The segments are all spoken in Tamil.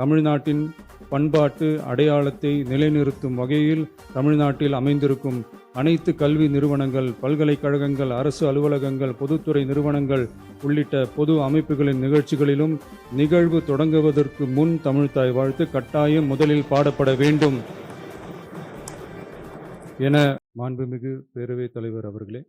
தமிழ்நாட்டின் பண்பாட்டு அடையாளத்தை நிலைநிறுத்தும் வகையில் தமிழ்நாட்டில் அமைந்திருக்கும் அனைத்து கல்வி நிறுவனங்கள், பல்கலைக்கழகங்கள், அரசு அலுவலகங்கள், பொதுத்துறை நிறுவனங்கள் உள்ளிட்ட பொது அமைப்புகளின் நிகழ்ச்சிகளிலும் நிகழ்வு தொடங்குவதற்கு முன் தமிழ்த்தாய் வாழ்த்து கட்டாயம் முதலில் பாடப்பட வேண்டும் என மாண்புமிகு பேரவைத் தலைவர் அவர்களே,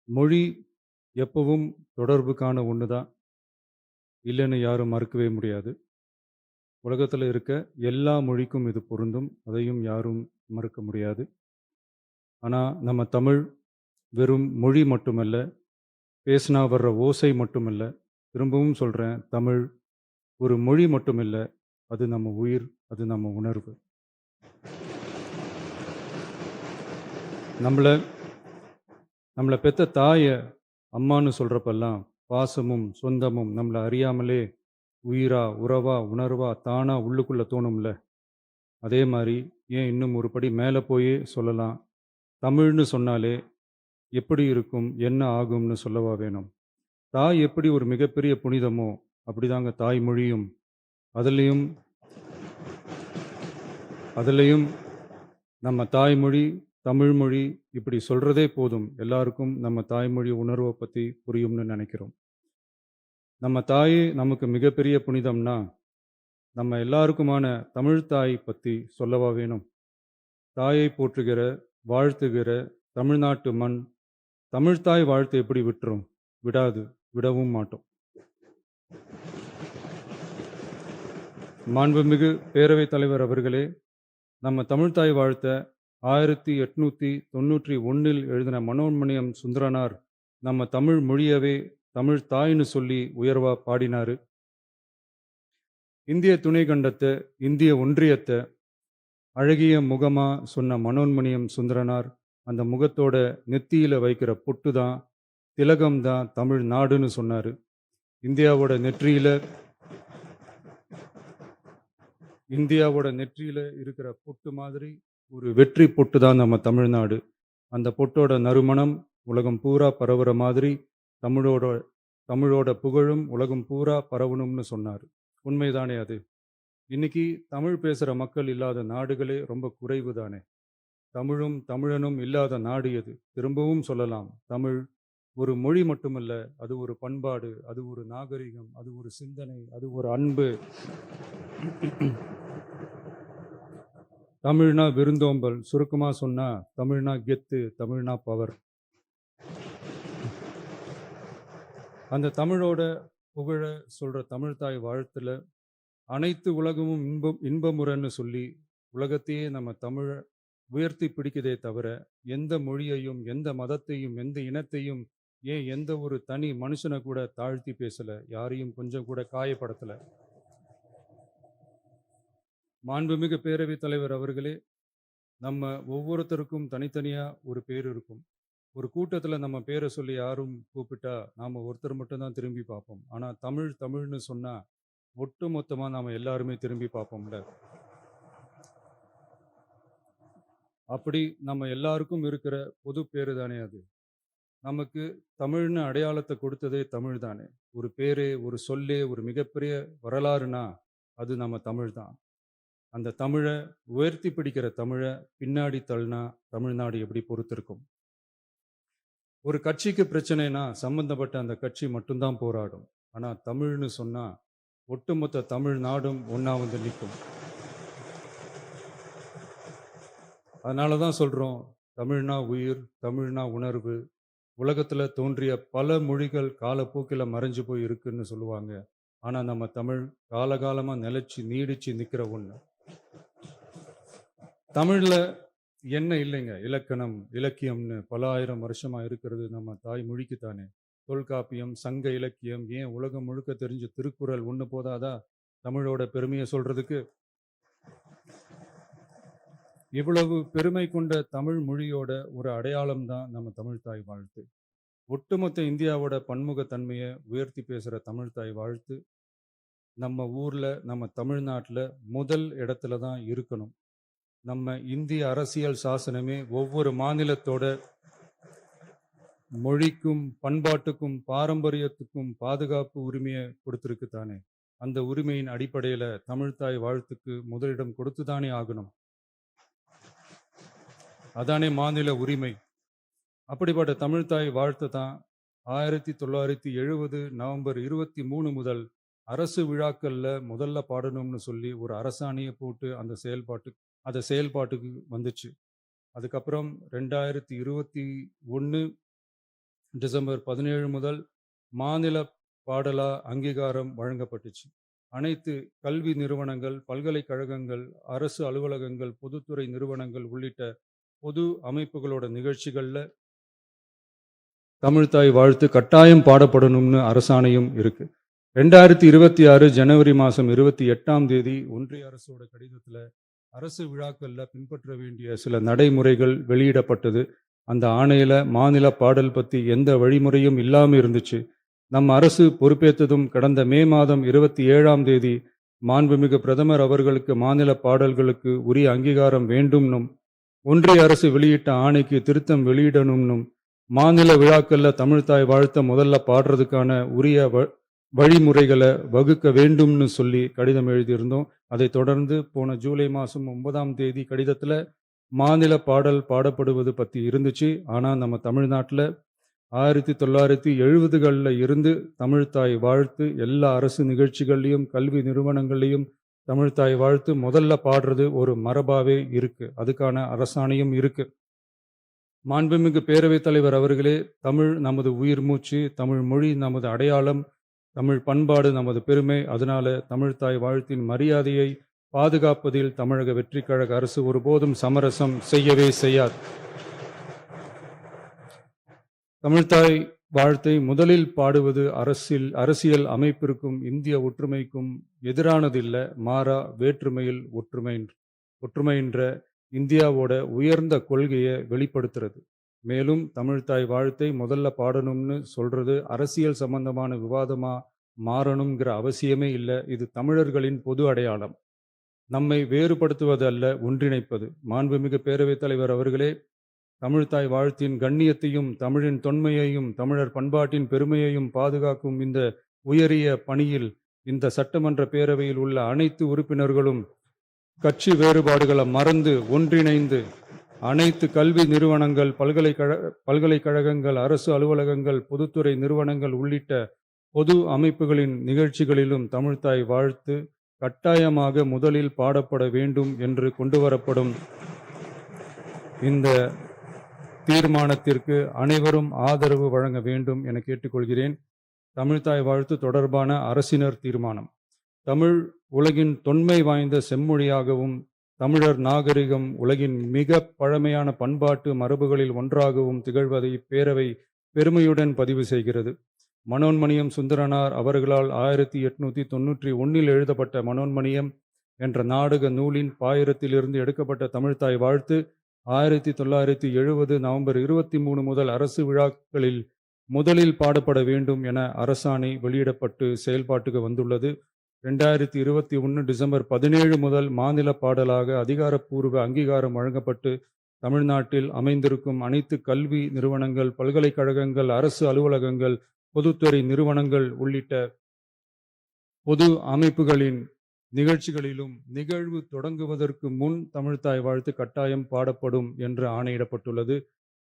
மொழி எப்பவும் தொடர்புக்கான ஒன்று தான், இல்லைன்னு யாரும் மறுக்கவே முடியாது. உலகத்தில் இருக்க எல்லா மொழிக்கும் இது பொருந்தும், அதையும் யாரும் மறுக்க முடியாது. ஆனால் நம்ம தமிழ் வெறும் மொழி மட்டுமல்ல, பேசினா வர்ற ஓசை மட்டுமல்ல, திரும்பவும் சொல்கிறேன், தமிழ் ஒரு மொழி மட்டுமில்லை, அது நம்ம உயிர், அது நம்ம உணர்வு. நம்மளை பெற்ற தாயை அம்மானு சொல்கிறப்பெல்லாம் பாசமும் சொந்தமும் நம்மளை அறியாமலே உயிரா, உறவா, உணர்வா, தானா உள்ளுக்குள்ளே தோணும்ல. அதே மாதிரி ஏன் இன்னும் ஒரு படி மேலே போயே சொல்லலாம், தமிழ்னு சொன்னாலே எப்படி இருக்கும், என்ன ஆகும்னு சொல்லவா வேணும். தாய் எப்படி ஒரு மிகப்பெரிய புனிதமோ அப்படிதாங்க தாய்மொழியும். அதுலேயும் நம்ம தாய்மொழி தமிழ்மொழி இப்படி சொல்கிறதே போதும், எல்லாருக்கும் நம்ம தாய்மொழி உணர்வை பற்றி புரியும்னு நினைக்கிறோம். நம்ம தாயே நமக்கு மிகப்பெரிய புனிதம்னா நம்ம எல்லாருக்குமான தமிழ் தாய் பற்றி சொல்லவா வேணும். தாயை போற்றுகிற, வாழ்த்துகிற தமிழ்நாட்டு மண் தமிழ்த்தாய் வாழ்த்து எப்படி விட்டுரும்? விடாது, விடவும் மாட்டோம். மாண்புமிகு பேரவைத் தலைவர் அவர்களே, நம்ம தமிழ்த்தாய் வாழ்த்த 1891 எழுதின மனோன்மணியம் சுந்தரனார் நம்ம தமிழ் மொழியவே தமிழ் தாய்னு சொல்லி உயர்வா பாடினாரு. இந்திய துணை கண்டத்தை, இந்திய ஒன்றியத்தை அழகிய முகமா சொன்ன மனோன்மணியம் சுந்தரனார் அந்த முகத்தோட நெத்தியில வைக்கிற பொட்டு தான், திலகம் தான் தமிழ் நாடுன்னு சொன்னாரு. இந்தியாவோட நெற்றியில இருக்கிற பொட்டு மாதிரி ஒரு வெற்றி பொட்டு தான் நம்ம தமிழ்நாடு. அந்த பொட்டோட நறுமணம் உலகம் பூரா பரவுற மாதிரி தமிழோட புகழும் உலகம் பூரா பரவணும்னு சொன்னார். உண்மைதானே அது? இன்னைக்கு தமிழ் பேசுகிற மக்கள் இல்லாத நாடுகளே ரொம்ப குறைவு தானே. தமிழும் தமிழனும் இல்லாத நாடு எது? திரும்பவும் சொல்லலாம், தமிழ் ஒரு மொழி மட்டுமல்ல, அது ஒரு பண்பாடு, அது ஒரு நாகரிகம், அது ஒரு சிந்தனை, அது ஒரு அன்பு. தமிழ்னா விருந்தோம்பல், சுருக்கமாக சொன்னா தமிழ்னா கெத்து, தமிழ்னா பவர். அந்த தமிழோட புகழ சொல்ற தமிழ்த்தாய் வாழ்த்துல அனைத்து உலகமும் இன்பமுறன்னு சொல்லி உலகத்தையே நம்ம தமிழை உயர்த்தி பிடிக்குதே தவிர எந்த மொழியையும், எந்த மதத்தையும், எந்த இனத்தையும், ஏன் எந்த ஒரு தனி மனுஷனை கூட தாழ்த்தி பேசல, யாரையும் கொஞ்சம் கூட காயப்படுத்தல. மாண்புமிகு பேரவைத் தலைவர் அவர்களே, நம்ம ஒவ்வொருத்தருக்கும் தனித்தனியா ஒரு பேர் இருக்கும். ஒரு கூட்டத்தில் நம்ம பேரை சொல்லி யாரும் கூப்பிட்டா நாம் ஒருத்தர் மட்டும்தான் திரும்பி பார்ப்போம். ஆனால் தமிழ்னு சொன்னால் ஒட்டு மொத்தமாக நாம் எல்லாருமே திரும்பி பார்ப்போம்ல. அப்படி நம்ம எல்லாருக்கும் இருக்கிற பொது பேரு தானே அது. நமக்கு தமிழ்னு அடையாளத்தை கொடுத்ததே தமிழ் தானே. ஒரு பேரே, ஒரு சொல்லே, ஒரு மிகப்பெரிய வரலாறுனா அது நம்ம தமிழ் தான். அந்த தமிழை உயர்த்தி பிடிக்கிற தமிழை பின்னாடி தள்ளினா தமிழ்நாடு எப்படி பொறுத்திருக்கும்? ஒரு கட்சிக்கு பிரச்சனைனா சம்பந்தப்பட்ட அந்த கட்சி மட்டும்தான் போராடும். ஆனால் தமிழ்னு சொன்னால் ஒட்டுமொத்த தமிழ்நாடும் ஒன்றா வந்து நிற்கும். அதனால தான் சொல்கிறோம், தமிழ்னா உயிர், தமிழ்னா உணர்வு. உலகத்தில் தோன்றிய பல மொழிகள் காலப்போக்கில் மறைஞ்சு போய் இருக்குன்னு சொல்லுவாங்க. ஆனால் நம்ம தமிழ் காலகாலமாக நிலைச்சி நீடிச்சு நிற்கிற ஒன்று. தமிழில் என்ன இல்லைங்க, இலக்கணம், இலக்கியம்னு பல ஆயிரம் வருஷமாக இருக்கிறது நம்ம தாய்மொழிக்கு தானே. தொல்காப்பியம், சங்க இலக்கியம், ஏன் உலகம் முழுக்க தெரிஞ்ச திருக்குறள் ஒன்று போதாதா தமிழோட பெருமையை சொல்றதுக்கு? இவ்வளவு பெருமை கொண்ட தமிழ் மொழியோட ஒரு அடையாளம் தான் நம்ம தமிழ்த்தாய் வாழ்த்து. ஒட்டுமொத்த இந்தியாவோட பன்முகத்தன்மையை உயர்த்தி பேசுகிற தமிழ்த்தாய் வாழ்த்து நம்ம ஊரில், நம்ம தமிழ்நாட்டில் முதல் இடத்துல தான் இருக்கணும். நம்ம இந்திய அரசியல் சாசனமே ஒவ்வொரு மாநிலத்தோட மொழிக்கும், பண்பாட்டுக்கும், பாரம்பரியத்துக்கும் பாதுகாப்பு உரிமையை கொடுத்துருக்கு தானே. அந்த உரிமையின் அடிப்படையில தமிழ்த்தாய் வாழ்த்துக்கு முதலிடம் கொடுத்துதானே ஆகணும். அதானே மாநில உரிமை. அப்படிப்பட்ட தமிழ்த்தாய் வாழ்த்து தான் 1970 நவம்பர் 23 முதல் அரசு விழாக்கள்ல முதல்ல பாடணும்னு சொல்லி ஒரு அரசாணையை போட்டு அந்த செயல்பாட்டுக்கு வந்துச்சு. அதுக்கப்புறம் 2021 டிசம்பர் 17 முதல் மாநில பாடலா அங்கீகாரம் வழங்கப்பட்டுச்சு. அனைத்து கல்வி நிறுவனங்கள், பல்கலைக்கழகங்கள், அரசு அலுவலகங்கள், பொதுத்துறை நிறுவனங்கள் உள்ளிட்ட பொது அமைப்புகளோட நிகழ்ச்சிகள்ல தமிழ்த்தாய் வாழ்த்து கட்டாயம் பாடப்படணும்னு அரசாணையும் இருக்கு. 2026 ஜனவரி மாதம் 28 ஒன்றிய அரசோட கடிதத்துல அரசு விழாக்கள்ல பின்பற்ற வேண்டிய சில நடைமுறைகள் வெளியிடப்பட்டது. அந்த ஆணையில மாநில பாடல் பத்தி எந்த வழிமுறையும் இல்லாம இருந்துச்சு. நம் அரசு பொறுப்பேற்றதும் கடந்த மே மாதம் 27 மாண்புமிகு பிரதமர் அவர்களுக்கு மாநில பாடல்களுக்கு உரிய அங்கீகாரம் வேண்டும்னும், ஒன்றிய அரசு வெளியிட்ட ஆணைக்கு திருத்தம் வெளியிடணும்னும், மாநில விழாக்கள்ல தமிழ்த்தாய் வாழ்த்த முதல்ல பாடுறதுக்கான உரிய வழிமுறைகளை வகுக்க வேண்டும்னு சொல்லி கடிதம் எழுதியிருந்தோம். அதை தொடர்ந்து போன ஜூலை மாதம் 9 கடிதத்துல மாநில பாடல் பாடப்படுவது பத்தி இருந்துச்சு. ஆனா நம்ம தமிழ்நாட்டில் 1970களில் இருந்து தமிழ்த்தாய் வாழ்த்து எல்லா அரசு நிகழ்ச்சிகள்லையும் கல்வி நிறுவனங்கள்லையும் தமிழ்த்தாய் வாழ்த்து முதல்ல பாடுறது ஒரு மரபாவே இருக்கு. அதுக்கான அரசாணையும் இருக்கு. மாண்புமிகு பேரவைத் தலைவர் அவர்களே, தமிழ் நமது உயிர் மூச்சு, தமிழ் மொழி நமது அடையாளம், தமிழ் பண்பாடு நமது பெருமை. அதனால தமிழ்த்தாய் வாழ்த்தின் மரியாதையை பாதுகாப்பதில் தமிழக வெற்றி கழக அரசு ஒருபோதும் சமரசம் செய்யவே செய்யாது. தமிழ்த்தாய் வாழ்த்தை முதலில் பாடுவது அரசியல் அமைப்பிற்கும் இந்திய ஒற்றுமைக்கும் எதிரானதில்லை, மாறா வேற்றுமையில் ஒற்றுமைன்ற இந்தியாவோட உயர்ந்த கொள்கையை வெளிப்படுத்துறது. மேலும் தமிழ்த்தாய் வாழ்த்தை முதல்ல பாடணும்னு சொல்றது அரசியல் சம்பந்தமான விவாதமா மாறணுங்கிற அவசியமே இல்லை. இது தமிழர்களின் பொது அடையாளம். நம்மை வேறுபடுத்துவது அல்ல, ஒன்றிணைப்பது. மாண்புமிகு பேரவைத் தலைவர் அவர்களே, தமிழ்த்தாய் வாழ்த்தின் கண்ணியத்தையும் தமிழின் தொன்மையையும் தமிழர் பண்பாட்டின் பெருமையையும் பாதுகாக்கும் இந்த உயரிய பணியில் இந்த சட்டமன்ற பேரவையில் உள்ள அனைத்து உறுப்பினர்களும் கட்சி வேறுபாடுகளை மறந்து ஒன்றிணைந்து அனைத்து கல்வி நிறுவனங்கள், பல்கலைக்கழகங்கள், அரசு அலுவலகங்கள், பொதுத்துறை நிறுவனங்கள் உள்ளிட்ட பொது அமைப்புகளின் நிகழ்ச்சிகளிலும் தமிழ்த்தாய் வாழ்த்து கட்டாயமாக முதலில் பாடப்பட வேண்டும் என்று கொண்டுவரப்படும் இந்த தீர்மானத்திற்கு அனைவரும் ஆதரவு வழங்க வேண்டும் என கேட்டுக்கொள்கிறேன். தமிழ்த்தாய் வாழ்த்து தொடர்பான அரசினர் தீர்மானம். தமிழ் உலகின் தொன்மை வாய்ந்த செம்மொழியாகவும் தமிழர் நாகரிகம் உலகின் மிக பழமையான பண்பாட்டு மரபுகளில் ஒன்றாகவும் திகழ்வதை இப்பேரவை பெருமையுடன் பதிவு செய்கிறது. மனோன்மணியம் சுந்தரனார் அவர்களால் 1891 எழுதப்பட்ட மனோன்மணியம் என்ற நாடக நூலின் பாயிரத்திலிருந்து எடுக்கப்பட்ட தமிழ்த்தாய் வாழ்த்து 1970 நவம்பர் 23 முதல் அரசு விழாக்களில் முதலில் பாடப்பட வேண்டும் என அரசாணை வெளியிடப்பட்டு செயல்பாட்டுக்கு வந்துள்ளது. 2021 டிசம்பர் 17 முதல் மாநில பாடலாக அதிகாரப்பூர்வ அங்கீகாரம் வழங்கப்பட்டு தமிழ்நாட்டில் அமைந்திருக்கும் அனைத்து கல்வி நிறுவனங்கள், பல்கலைக்கழகங்கள், அரசு அலுவலகங்கள், பொதுத்துறை நிறுவனங்கள் உள்ளிட்ட பொது அமைப்புகளின் நிகழ்ச்சிகளிலும் நிகழ்வு தொடங்குவதற்கு முன் தமிழ்த்தாய் வாழ்த்து கட்டாயம் பாடப்படும் என்று ஆணையிடப்பட்டுள்ளது.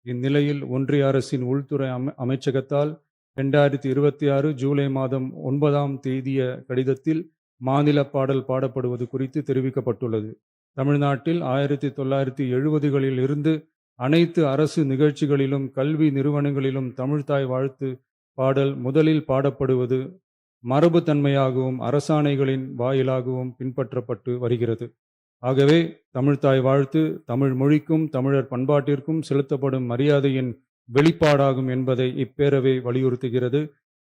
இந்நிலையில் ஒன்றிய அரசின் உள்துறை அமைச்சகத்தால் 2026 ஜூலை மாதம் 9 கடிதத்தில் மாநில பாடல் பாடப்படுவது குறித்து தெரிவிக்கப்பட்டுள்ளது. தமிழ்நாட்டில் 1970களில் இருந்து அனைத்து அரசு நிகழ்ச்சிகளிலும் கல்வி நிறுவனங்களிலும் தமிழ்த்தாய் வாழ்த்து பாடல் முதலில் பாடப்படுவது மரபுத்தன்மையாகவும் அரசாணைகளின் வாயிலாகவும் பின்பற்றப்பட்டு வருகிறது. ஆகவே தமிழ்த்தாய் வாழ்த்து தமிழ் மொழிக்கும் தமிழர் பண்பாட்டிற்கும் செலுத்தப்படும் மரியாதையின் வெளிப்பாடாகும் என்பதை இப்பேரவை வலியுறுத்துகிறது.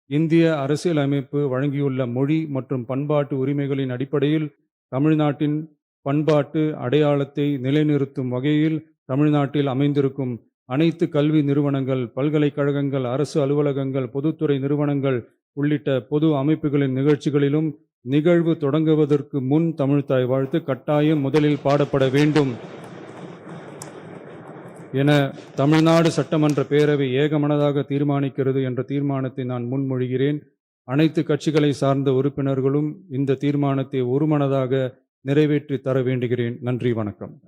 இந்திய அரசியலமைப்பு வழங்கியுள்ள மொழி மற்றும் பண்பாட்டு உரிமைகளின் அடிப்படையில் தமிழ்நாட்டின் பண்பாட்டு அடையாளத்தை நிலைநிறுத்தும் வகையில் தமிழ்நாட்டில் அமைந்திருக்கும் அனைத்து கல்வி நிறுவனங்கள், பல்கலைக்கழகங்கள், அரசு அலுவலகங்கள், பொதுத்துறை நிறுவனங்கள் உள்ளிட்ட பொது அமைப்புகளின் நிகழ்ச்சிகளிலும் நிகழ்வு தொடங்குவதற்கு முன் தமிழ்த்தாய் வாழ்த்து கட்டாயம் முதலில் பாடப்பட வேண்டும் என தமிழ்நாடு சட்டமன்ற பேரவை ஏகமனதாக தீர்மானிக்கிறது என்ற தீர்மானத்தை நான் முன்மொழிகிறேன். அனைத்து கட்சிகளை சார்ந்த உறுப்பினர்களும் இந்த தீர்மானத்தை ஒருமனதாக நிறைவேற்றி தர வேண்டுகிறேன். நன்றி, வணக்கம்.